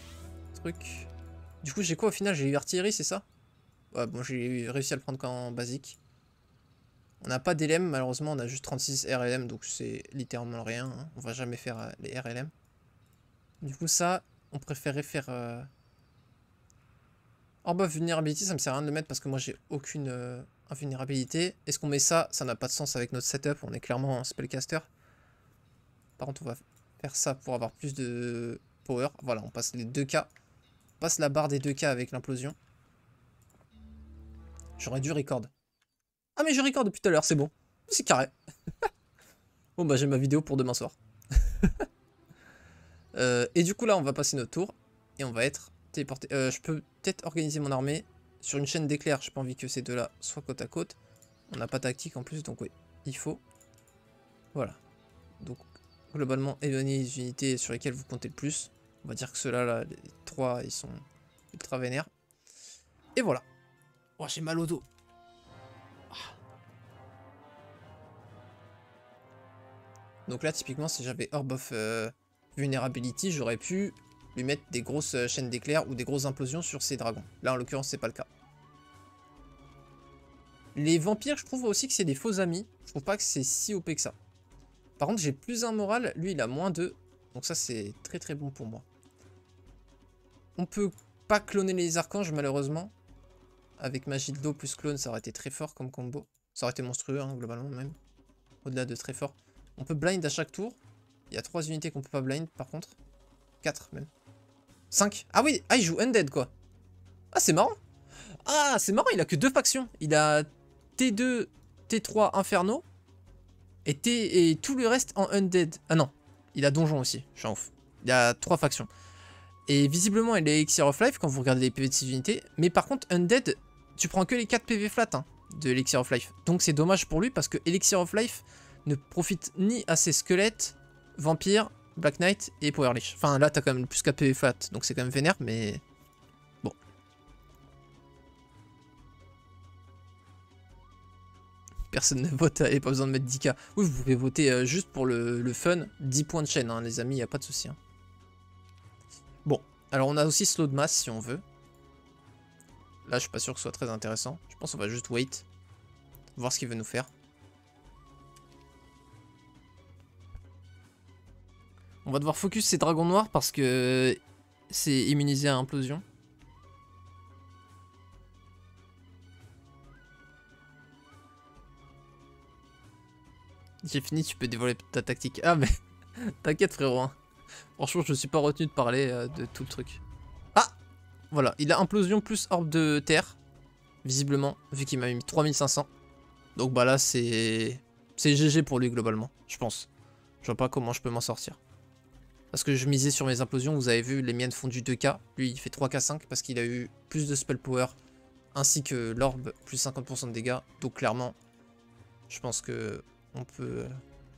trucs. Du coup j'ai quoi au final? J'ai eu artillerie, c'est ça? Ouais bon, j'ai réussi à le prendre qu'en basique. On n'a pas d'LM malheureusement, on a juste 36 RLM, donc c'est littéralement rien. Hein. On va jamais faire les RLM. Du coup ça, on préférait faire... Orb of Vulnerability, ça me sert à rien de le mettre parce que moi j'ai aucune invulnérabilité. Est-ce qu'on met ça? Ça n'a pas de sens avec notre setup, on est clairement un spellcaster. Par contre on va faire ça pour avoir plus de power. Voilà, on passe les 2K. On passe la barre des 2K avec l'implosion. J'aurais dû record. Ah mais je record depuis tout à l'heure, c'est bon. C'est carré. Bon bah j'ai ma vidéo pour demain soir. Et du coup là on va passer notre tour. Et on va être téléporté. Je peux peut-être organiser mon armée sur une chaîne d'éclairs. J'ai pas envie que ces deux-là soient côte à côte. On n'a pas tactique en plus, donc oui, il faut. Voilà. Donc globalement, éloigner les unités sur lesquelles vous comptez le plus. On va dire que ceux-là, là, les 3, ils sont ultra vénères. Et voilà. Oh, j'ai mal au dos. Donc là, typiquement, si j'avais Orb of Vulnerability, j'aurais pu lui mettre des grosses chaînes d'éclairs ou des grosses implosions sur ces dragons. Là, en l'occurrence, c'est pas le cas. Les vampires, je trouve aussi que c'est des faux amis. Je trouve pas que c'est si OP que ça. Par contre, j'ai plus un moral. Lui, il a moins 2. Donc ça, c'est très très bon pour moi. On peut pas cloner les archanges, malheureusement. Avec magie de l'eau plus clone, ça aurait été très fort comme combo. Ça aurait été monstrueux, hein, globalement, même. Au-delà de très fort. On peut blind à chaque tour. Il y a 3 unités qu'on peut pas blind, par contre. 4, même. 5. Ah oui, ah, il joue Undead, quoi. Ah, c'est marrant. Ah, c'est marrant, il a que 2 factions. Il a T2, T3 Inferno. Et tout le reste en Undead. Ah non, il a Donjon aussi, je suis en ouf. Il a 3 factions. Et visiblement, il a Elixir of Life quand vous regardez les PV de 6 unités. Mais par contre, Undead, tu prends que les 4 PV flat hein, de Elixir of Life. Donc c'est dommage pour lui parce que Elixir of Life ne profite ni à ses squelettes, vampires, Black Knight et Power Lich. Enfin là, t'as quand même plus qu'à PV flat, donc c'est quand même vénère, mais bon. Personne ne vote et pas besoin de mettre 10k. Oui, vous pouvez voter juste pour le fun. 10 points de chaîne, hein, les amis, il n'y a pas de souci. Hein. Bon, alors on a aussi slow de masse si on veut. Là, je suis pas sûr que ce soit très intéressant. Je pense qu'on va juste wait. Voir ce qu'il veut nous faire. On va devoir focus ces dragons noirs parce que c'est immunisé à implosion. J'ai fini, tu peux dévoiler ta tactique. Ah mais t'inquiète frérot. Hein. Franchement, je ne suis pas retenu de parler de tout le truc. Ah, voilà, il a implosion plus orbe de terre. Visiblement, vu qu'il m'a mis 3500. Donc bah là, c'est GG pour lui globalement, je pense. Je vois pas comment je peux m'en sortir. Parce que je misais sur mes implosions, vous avez vu, les miennes font du 2k. Lui, il fait 3k5 parce qu'il a eu plus de spell power. Ainsi que l'orbe, plus 50% de dégâts. Donc clairement, je pense que on peut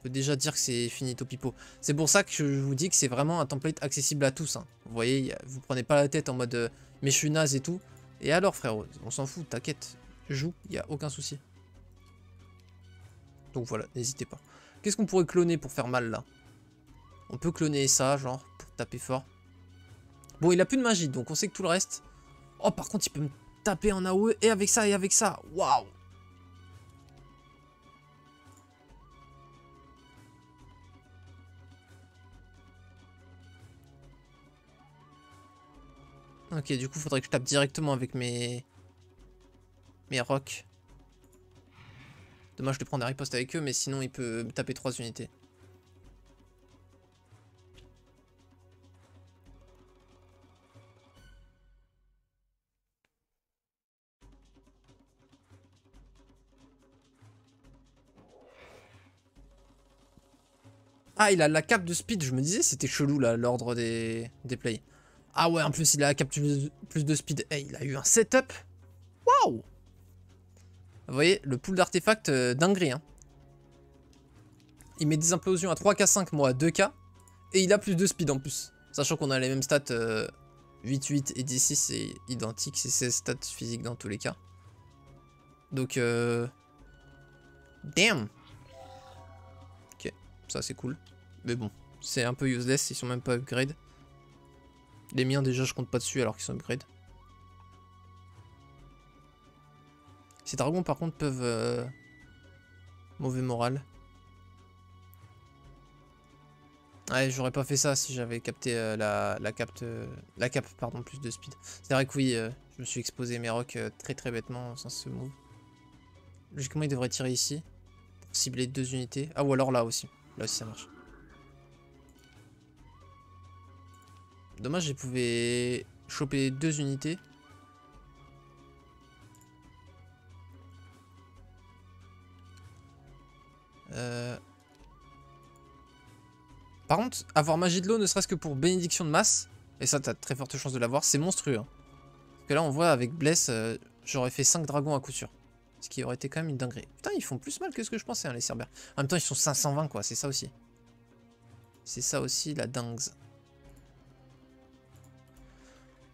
déjà dire que c'est finito pipo. C'est pour ça que je vous dis que c'est vraiment un template accessible à tous. Hein. Vous voyez, vous prenez pas la tête en mode mais je suis naze et tout. Et alors frérot, on s'en fout, t'inquiète. Joue, il n'y a aucun souci. Donc voilà, n'hésitez pas. Qu'est-ce qu'on pourrait cloner pour faire mal là? On peut cloner ça, genre, pour taper fort. Bon, il a plus de magie, donc on sait que tout le reste... Oh, par contre, il peut me taper en AOE et avec ça, et avec ça. Waouh! Ok, du coup, faudrait que je tape directement avec mes rocs. Dommage de prendre un riposte avec eux, mais sinon, il peut me taper 3 unités. Ah, il a la cape de speed. Je me disais, c'était chelou, là, l'ordre des plays. Ah ouais, en plus, il a la cape plus de speed. Eh, il a eu un setup. Waouh! Vous voyez, le pool d'artefacts, dinguerie, hein. Il met des implosions à 3k, 5, moi à 2k. Et il a plus de speed en plus. Sachant qu'on a les mêmes stats, 8, 8 et 10, 6, c'est identique. C'est 16 stats physiques dans tous les cas. Donc, damn! Ok, ça c'est cool. Mais bon, c'est un peu useless, ils sont même pas upgrade. Les miens déjà je compte pas dessus alors qu'ils sont upgrade. Ces dragons par contre peuvent... mauvais moral. Ouais, j'aurais pas fait ça si j'avais capté la cape pardon, plus de speed. C'est vrai que oui, je me suis exposé mes rocs très bêtement sans ce move. Logiquement il devrait tirer ici. Pour cibler 2 unités. Ah ou alors là aussi. Là aussi ça marche. Dommage, j'ai pouvais choper 2 unités. Par contre, avoir magie de l'eau, ne serait-ce que pour bénédiction de masse, et ça t'as très forte chance de l'avoir, c'est monstrueux. Hein. Parce que là on voit avec Bless, j'aurais fait 5 dragons à coup sûr. Ce qui aurait été quand même une dinguerie. Putain, ils font plus mal que ce que je pensais, hein, les Cerbères. En même temps, ils sont 520 quoi, c'est ça aussi. C'est ça aussi la dingue.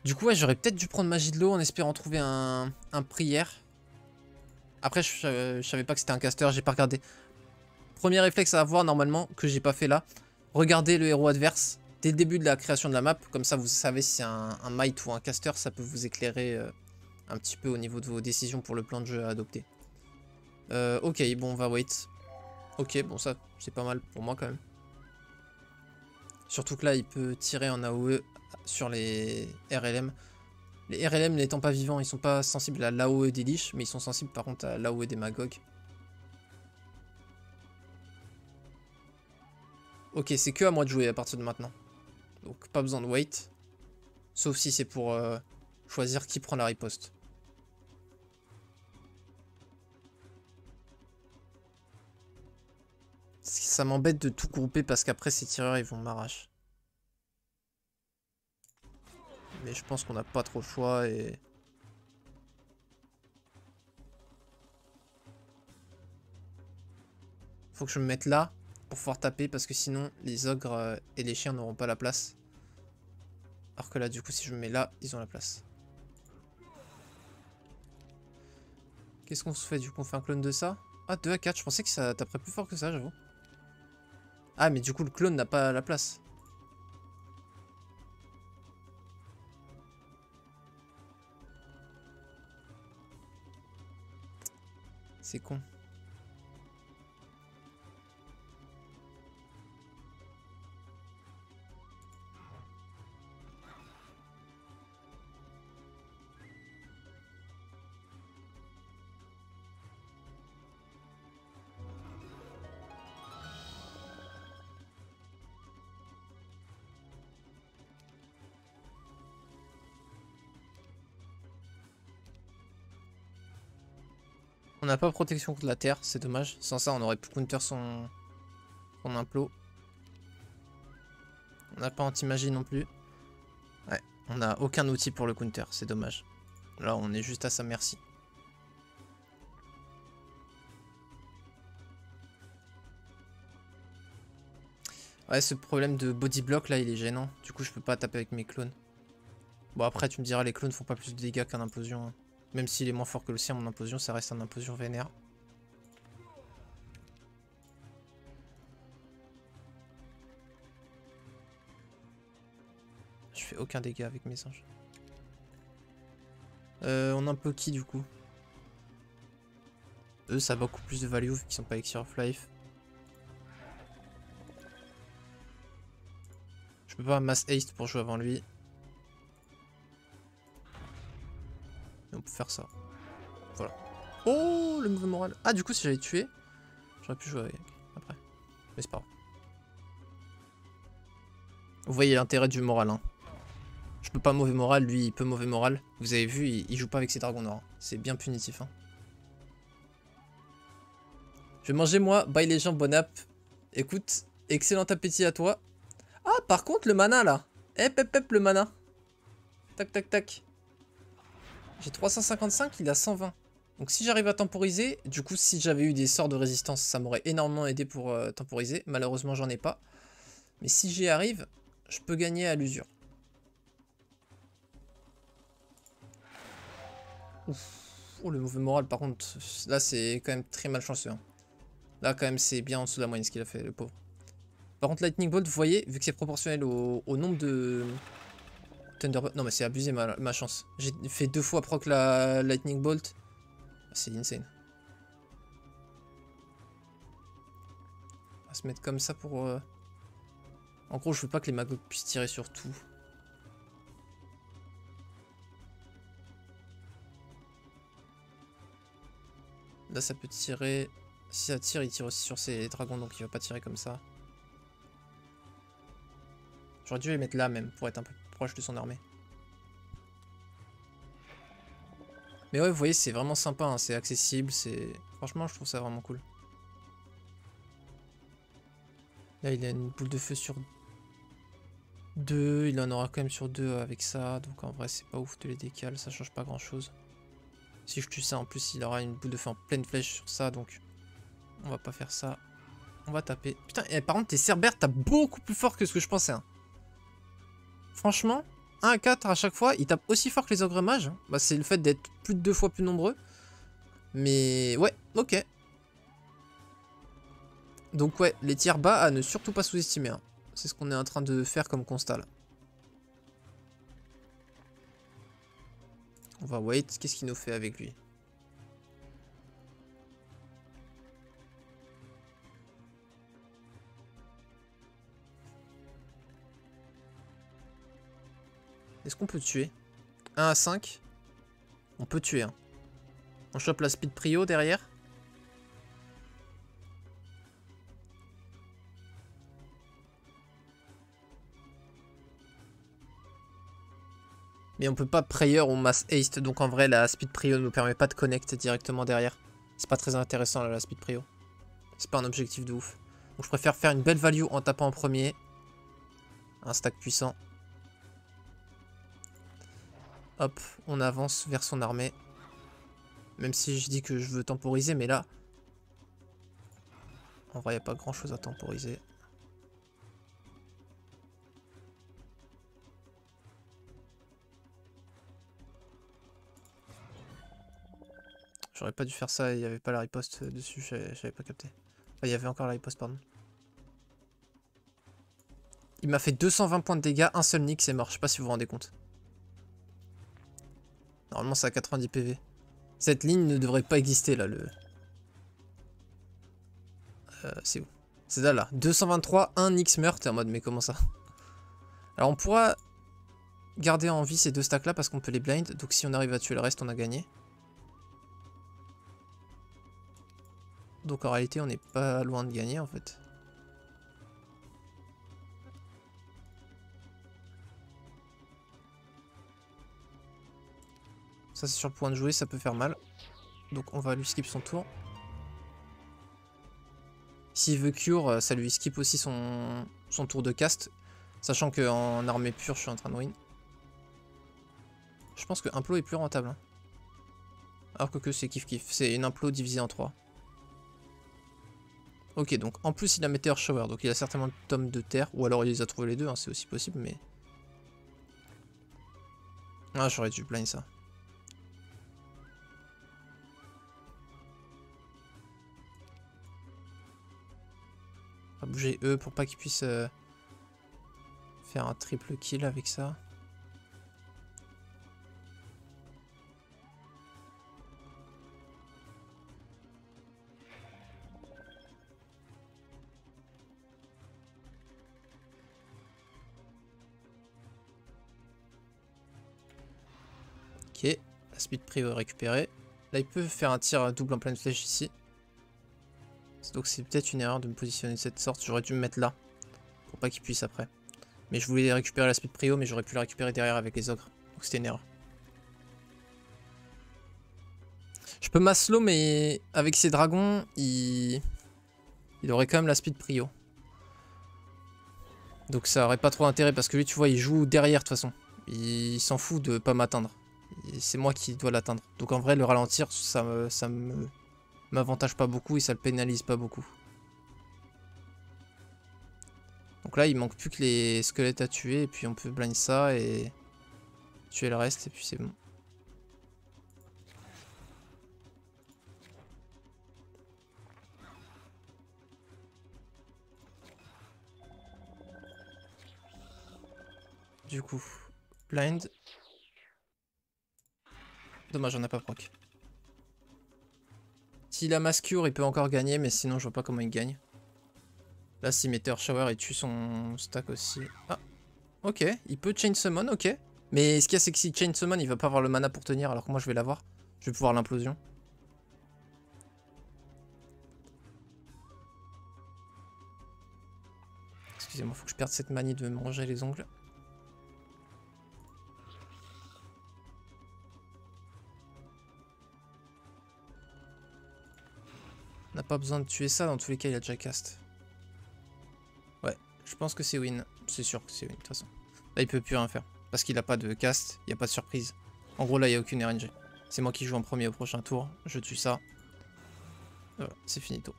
Du coup, ouais, j'aurais peut-être dû prendre magie de l'eau en espérant trouver un prière. Après, je savais pas que c'était un caster, j'ai pas regardé. Premier réflexe à avoir normalement, que j'ai pas fait là. Regardez le héros adverse dès le début de la création de la map. Comme ça, vous savez si c'est un might ou un caster. Ça peut vous éclairer un petit peu au niveau de vos décisions pour le plan de jeu à adopter. Ok, bon, on va wait. Ok, bon, ça, c'est pas mal pour moi quand même. Surtout que là, il peut tirer en AOE sur les RLM. Les RLM n'étant pas vivants, ils sont pas sensibles à l'AOE des Lich, mais ils sont sensibles par contre à l'AOE des Magog. Ok, c'est que à moi de jouer à partir de maintenant. Donc pas besoin de wait. Sauf si c'est pour choisir qui prend la riposte. Ça m'embête de tout grouper parce qu'après ces tireurs ils vont m'arracher. Mais je pense qu'on n'a pas trop le choix et... Faut que je me mette là pour pouvoir taper parce que sinon les ogres et les chiens n'auront pas la place. Alors que là du coup si je me mets là, ils ont la place. Qu'est-ce qu'on se fait du coup? On fait un clone de ça? Ah 2 à 4, je pensais que ça taperait plus fort que ça, j'avoue. Ah mais du coup le clone n'a pas la place. C'est con. On n'a pas protection contre la terre, c'est dommage. Sans ça, on aurait pu counter son implot. On n'a pas anti-magie non plus. Ouais, on n'a aucun outil pour le counter, c'est dommage. Là, on est juste à sa merci. Ouais, ce problème de body block là, il est gênant. Du coup, je peux pas taper avec mes clones. Bon, après, tu me diras, les clones font pas plus de dégâts qu'un implosion. Hein. Même s'il est moins fort que le sien, mon implosion, ça reste un implosion vénère. fait aucun dégât avec mes anges. On a un peu qui du coup? Eux ça a beaucoup plus de value vu qu'ils sont pas Elixir of Life. Je peux pas mass haste pour jouer avant lui. Mais on peut faire ça. Voilà. Oh, le mauvais moral. Ah, du coup, si j'avais tué, j'aurais pu jouer avec après. Mais c'est pas grave. Vous voyez l'intérêt du moral, hein. Je peux pas mauvais moral, lui il peut mauvais moral. Vous avez vu, il joue pas avec ses dragons noirs. C'est bien punitif, hein. Je vais manger moi, bye les gens, bon app. Écoute, excellent appétit à toi. Ah, par contre, le mana là. Hep, le mana. Tac, tac, tac. J'ai 355, il a 120. Donc si j'arrive à temporiser, du coup si j'avais eu des sorts de résistance, ça m'aurait énormément aidé pour temporiser. Malheureusement j'en ai pas. Mais si j'y arrive, je peux gagner à l'usure. Oh le mauvais moral par contre, là c'est quand même très malchanceux. Hein. Là quand même c'est bien en dessous de la moyenne ce qu'il a fait le pauvre. Par contre Lightning Bolt, vous voyez, vu que c'est proportionnel au nombre de... Thunderbolt, non mais c'est abusé ma chance. J'ai fait 2 fois proc la Lightning Bolt. C'est insane. On va se mettre comme ça pour... En gros, je veux pas que les magots puissent tirer sur tout. Là, ça peut tirer... Si ça tire, il tire aussi sur ses dragons, donc il va pas tirer comme ça. J'aurais dû les mettre là même, pour être un peu proche de son armée. Mais ouais, vous voyez, c'est vraiment sympa, hein, c'est accessible, c'est... Franchement, je trouve ça vraiment cool. Là, il a une boule de feu sur 2, il en aura quand même sur 2 avec ça, donc en vrai, c'est pas ouf de les décaler, ça change pas grand-chose. Si je tue ça, en plus, il aura une boule de feu en pleine flèche sur ça, donc on va pas faire ça. On va taper. Putain, et par contre, tes Cerbères, t'as beaucoup plus fort que ce que je pensais. Hein. Franchement, 1 à 4 à chaque fois, il tape aussi fort que les ogres mages. Bah, c'est le fait d'être plus de 2 fois plus nombreux. Mais ouais, ok. Donc ouais, les tirs bas à ne surtout pas sous-estimer. Hein. C'est ce qu'on est en train de faire comme constat là. On va wait, qu'est-ce qu'il nous fait avec lui? Est-ce qu'on peut tuer? 1 à 5. On peut tuer. Hein. On chope la speed prio derrière. Mais on peut pas prayer ou mass haste. Donc en vrai la speed prio ne nous permet pas de connect directement derrière. C'est pas très intéressant là, la speed prio. C'est pas un objectif de ouf. Donc je préfère faire une belle value en tapant en premier. Un stack puissant. Hop, on avance vers son armée. Même si je dis que je veux temporiser, mais là... En vrai, il n'y a pas grand chose à temporiser. J'aurais pas dû faire ça, il n'y avait pas la riposte dessus, j'avais pas capté. Enfin, il y avait encore la riposte, pardon. Il m'a fait 220 points de dégâts, un seul nick, c'est mort, je sais pas si vous vous rendez compte. Normalement c'est à 90 PV. Cette ligne ne devrait pas exister là, le... c'est où? C'est là. 223, 1 X meurt, t'es en mode mais comment ça? Alors on pourra garder en vie ces 2 stacks là parce qu'on peut les blind, donc si on arrive à tuer le reste on a gagné. Donc en réalité on n'est pas loin de gagner en fait. Ça c'est sur le point de jouer, ça peut faire mal. Donc on va lui skip son tour. S'il veut cure, ça lui skip aussi son tour de cast. Sachant qu'en armée pure, je suis en train de win. Je pense que Implo est plus rentable. Hein. Alors que c'est kiff-kiff. C'est une Implo divisée en 3. Ok, donc en plus il a Meteor Shower. Donc il a certainement le tome de terre. Ou alors il les a trouvés les deux, hein, c'est aussi possible. Mais... Ah, j'aurais dû blind ça. On va bouger eux pour pas qu'ils puissent faire un triple kill avec ça. La speed prio est récupérée. Là, il peut faire un tir double en pleine flèche ici. Donc c'est peut-être une erreur de me positionner de cette sorte. J'aurais dû me mettre là. Pour pas qu'il puisse après. Mais je voulais récupérer la speed prio, mais j'aurais pu la récupérer derrière avec les ogres. Donc c'était une erreur. Je peux maslow, mais avec ces dragons, il aurait quand même la speed prio. Donc ça aurait pas trop d'intérêt parce que lui, tu vois, il joue derrière de toute façon. Il s'en fout de pas m'atteindre. C'est moi qui dois l'atteindre. Donc en vrai, le ralentir, ça m'avantage pas beaucoup et ça le pénalise pas beaucoup. Donc là, il manque plus que les squelettes à tuer et puis on peut blind ça et tuer le reste et puis c'est bon. Du coup, blind. Dommage, on n'a pas proc. S'il a mass cure, il peut encore gagner, mais sinon, je vois pas comment il gagne. Là, s'il met Meteor Shower, il tue son stack aussi. Ah, ok, il peut Chain Summon, ok. Mais ce qu'il y a, c'est que si Chain Summon, il va pas avoir le mana pour tenir, alors que moi, je vais l'avoir. Je vais pouvoir l'implosion. Excusez-moi, faut que je perde cette manie de me manger les ongles. On n'a pas besoin de tuer ça, dans tous les cas, il a déjà cast. Ouais, je pense que c'est win. C'est sûr que c'est win, de toute façon. Là, il peut plus rien faire. Parce qu'il a pas de cast, il n'y a pas de surprise. En gros, là, il n'y a aucune RNG. C'est moi qui joue en premier au prochain tour. Je tue ça. Voilà, c'est finito.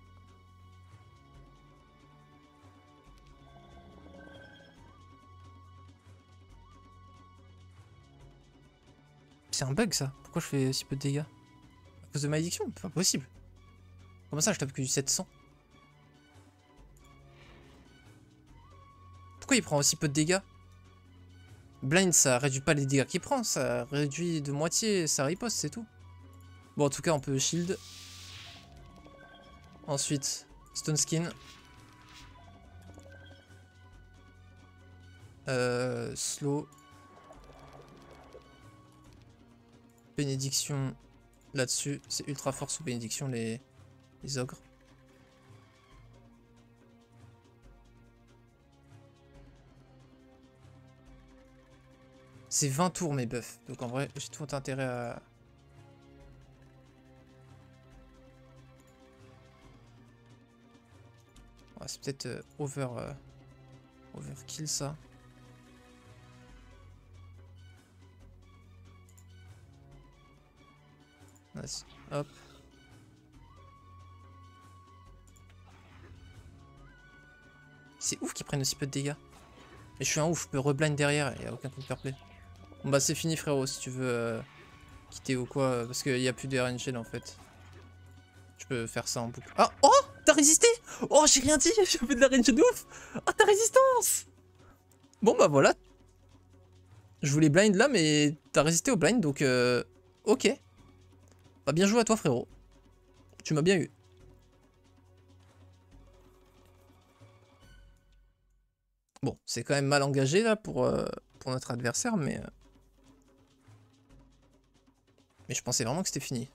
C'est un bug, ça. Pourquoi je fais si peu de dégâts? À cause de malédiction? Pas possible. Comment ça, je tape que du 700? Pourquoi il prend aussi peu de dégâts? Blind, ça réduit pas les dégâts qu'il prend, ça réduit de moitié sa riposte, c'est tout. Bon, en tout cas, on peut shield. Ensuite, Stone Skin. Slow. Bénédiction là-dessus. C'est ultra fort sous bénédiction, les ogres. C'est 20 tours mes buffs. Donc en vrai, j'ai tout intérêt à... Ouais, c'est peut-être overkill ça. Vas-y, hop. C'est ouf qu'ils prennent aussi peu de dégâts. Mais je suis un ouf, je peux reblind derrière et y a aucun counterplay. Bon bah c'est fini frérot, si tu veux quitter ou quoi, parce qu'il n'y a plus de RNG là en fait. Tu peux faire ça en boucle. Ah, oh, t'as résisté. Oh, j'ai rien dit, j'ai fait de la RNG de ouf. Oh, ta résistance. Bon bah voilà. Je voulais blind là, mais t'as résisté au blind, donc ok. Bah bien joué à toi frérot. Tu m'as bien eu. Bon, c'est quand même mal engagé là pour notre adversaire, mais je pensais vraiment que c'était fini.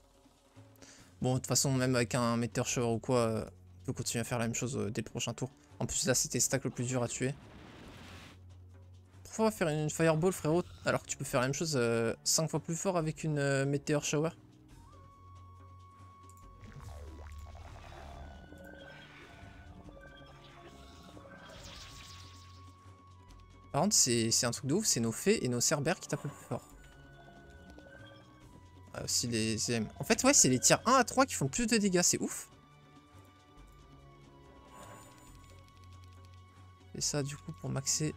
Bon, de toute façon, même avec un Meteor Shower ou quoi, on peut continuer à faire la même chose dès le prochain tour. En plus, là, c'était stack le plus dur à tuer. Pourquoi faire une Fireball, frérot, alors que tu peux faire la même chose 5 fois plus fort avec une Meteor Shower? Par contre, c'est un truc de ouf, c'est nos fées et nos cerbères qui tapent le plus fort. Aussi les EM. En fait, ouais, c'est les tiers 1 à 3 qui font le plus de dégâts, c'est ouf. Et ça, du coup, pour maxer.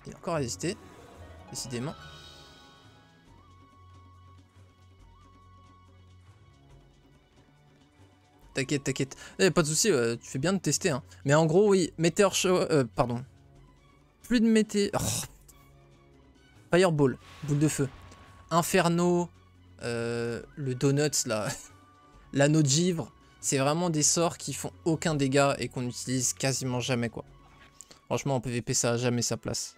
Il a encore résisté, décidément. T'inquiète, t'inquiète. Pas de soucis, tu fais bien de tester. Hein. Mais en gros, oui, Meteor Shower. Pardon. Plus de mété. Oh. Fireball, boule de feu. Inferno. Le Donuts, là. L'anneau de givre. C'est vraiment des sorts qui font aucun dégât et qu'on utilise quasiment jamais, quoi. Franchement, en PVP, ça a jamais sa place.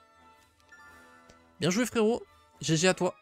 Bien joué, frérot. GG à toi.